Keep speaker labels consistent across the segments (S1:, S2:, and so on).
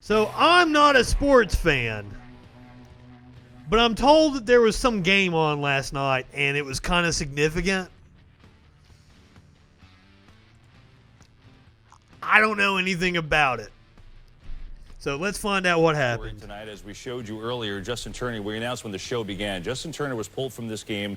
S1: So I'm not a sports fan, but I'm told that there was some game on last night and it was kind of significant. I don't know anything about it. So let's find out what happened.
S2: Tonight, as we showed you earlier, Justin Turner, we announced when the show began, Justin Turner was pulled from this game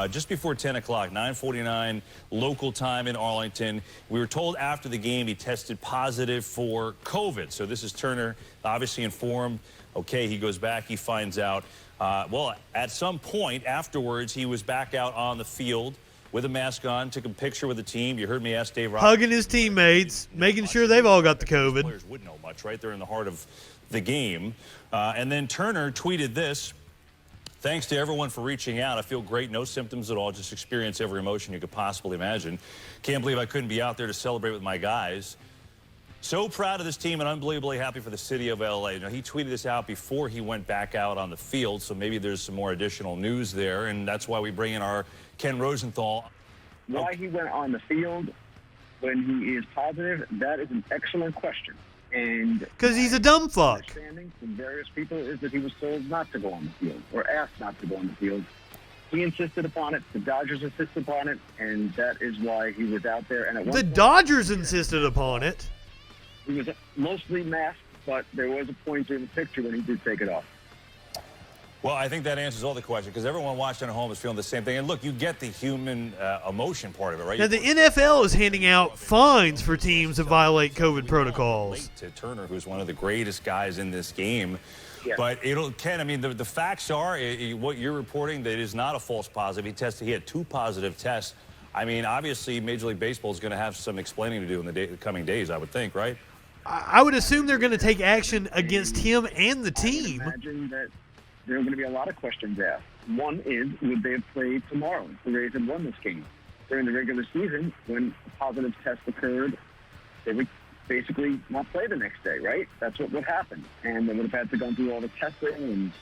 S2: just before 10 o'clock, 9:49 local time in Arlington. We were told after the game he tested positive for COVID. So this is Turner obviously informed. Okay, he goes back, he finds out. Well, at some point afterwards, he was back out on the field with a mask on, took a picture with the team. You heard me ask Dave Roberts.
S1: Hugging his teammates, making sure they've all got the COVID.
S2: Players wouldn't know much, right? They're in the heart of the game. And then Turner tweeted this: "Thanks to everyone for reaching out. I feel great, no symptoms at all, just experience every emotion you could possibly imagine. Can't believe I couldn't be out there to celebrate with my guys. So proud of this team and unbelievably happy for the city of LA." Now, he tweeted this out before he went back out on the field, so maybe there's some more additional news there, and that's why we bring in our Ken Rosenthal.
S3: Why he went on the field when he is positive, that is an excellent question. And
S1: because he's a dumb fuck.
S3: Understanding from various people is that he was told not to go on the field or asked not to go on the field. He insisted upon it. The Dodgers insisted upon it, and that is why he was out there. And at one
S1: The
S3: point,
S1: Dodgers insisted upon it.
S3: he was mostly masked, but there was a point in the picture when he did take it off.
S2: Well, I think that answers all the questions, because everyone watching at home is feeling the same thing. And look, you get the human emotion part of it, right?
S1: Now, the NFL is handing out fines for teams that violate COVID protocols.
S2: To Turner, who's one of the greatest guys in this game.
S3: Yeah.
S2: But Ken, I mean, the facts are what you're reporting, that it is not a false positive. He had 2 positive tests. I mean, obviously, Major League Baseball is going to have some explaining to do in the coming days, I would think, right?
S1: I would assume they're going to take action against him and the team.
S3: I imagine that there are going to be a lot of questions asked. One is, would they have played tomorrow if the Rays had won this game? During the regular season, when a positive test occurred, they would basically not play the next day, right? That's what would happen. And they would have had to go through all the testing and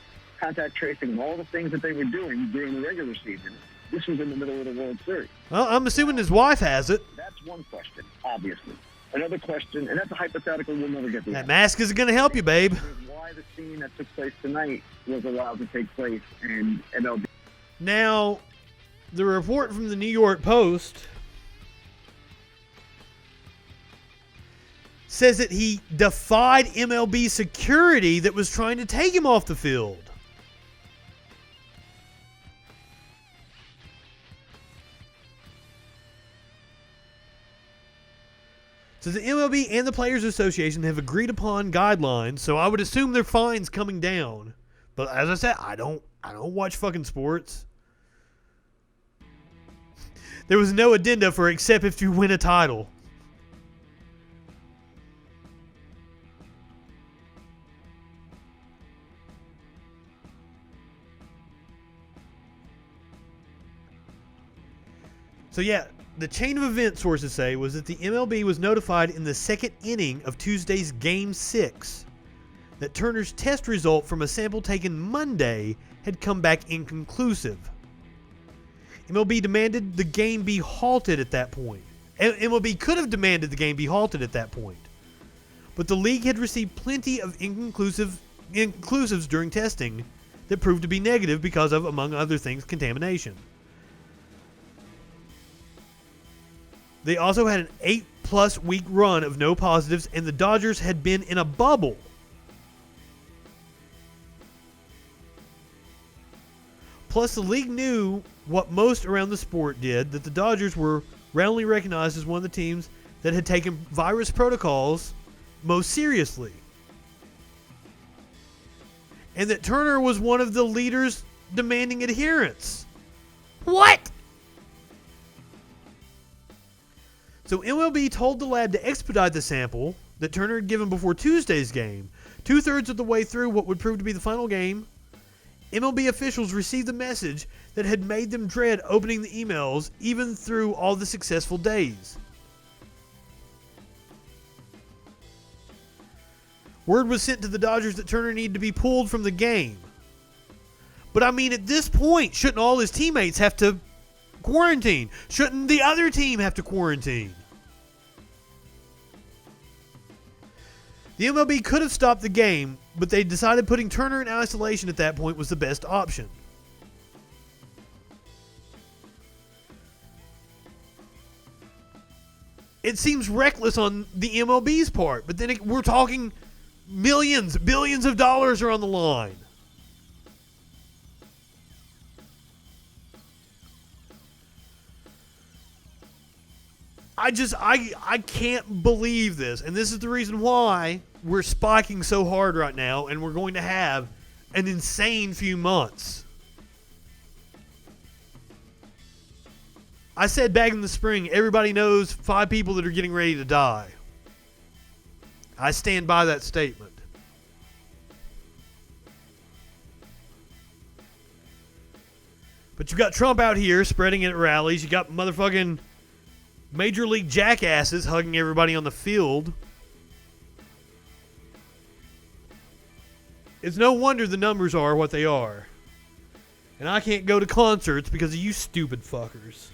S3: contact tracing and all the things that they were doing during the regular season. This was in the middle of the World Series.
S1: Well, I'm assuming his wife has it.
S3: That's one question, obviously. Another question, and that's a hypothetical we'll never get to.
S1: That mask isn't going to help you, babe.
S3: Why the scene that took place tonight was allowed to take place in MLB.
S1: Now, the report from the New York Post says that he defied MLB security that was trying to take him off the field. So the MLB and the Players Association have agreed upon guidelines, so I would assume their fines coming down. But as I said, I don't watch fucking sports. There was no addenda for except if you win a title. So yeah, the chain of events, sources say, was that the MLB was notified in the second inning of Tuesday's Game 6 that Turner's test result from a sample taken Monday had come back inconclusive. MLB demanded the game be halted at that point. MLB could have demanded the game be halted at that point. But the league had received plenty of inconclusives during testing that proved to be negative because of, among other things, contamination. They also had an 8+ week run of no positives, and the Dodgers had been in a bubble. Plus, the league knew what most around the sport did, that the Dodgers were roundly recognized as one of the teams that had taken virus protocols most seriously. And that Turner was one of the leaders demanding adherence. What? So MLB told the lab to expedite the sample that Turner had given before Tuesday's game. 2/3 of the way through what would prove to be the final game, MLB officials received the message that had made them dread opening the emails even through all the successful days. Word was sent to the Dodgers that Turner needed to be pulled from the game. But I mean, at this point, shouldn't all his teammates have to quarantine? Shouldn't the other team have to quarantine? The MLB could have stopped the game, but they decided putting Turner in isolation at that point was the best option. It seems reckless on the MLB's part, but then we're talking millions, billions of dollars are on the line. I can't believe this. And this is the reason why we're spiking so hard right now, and we're going to have an insane few months. I said back in the spring, everybody knows 5 people that are getting ready to die. I stand by that statement. But you got Trump out here spreading it at rallies. You got motherfucking major league jackasses hugging everybody on the field. It's no wonder the numbers are what they are. And I can't go to concerts because of you stupid fuckers.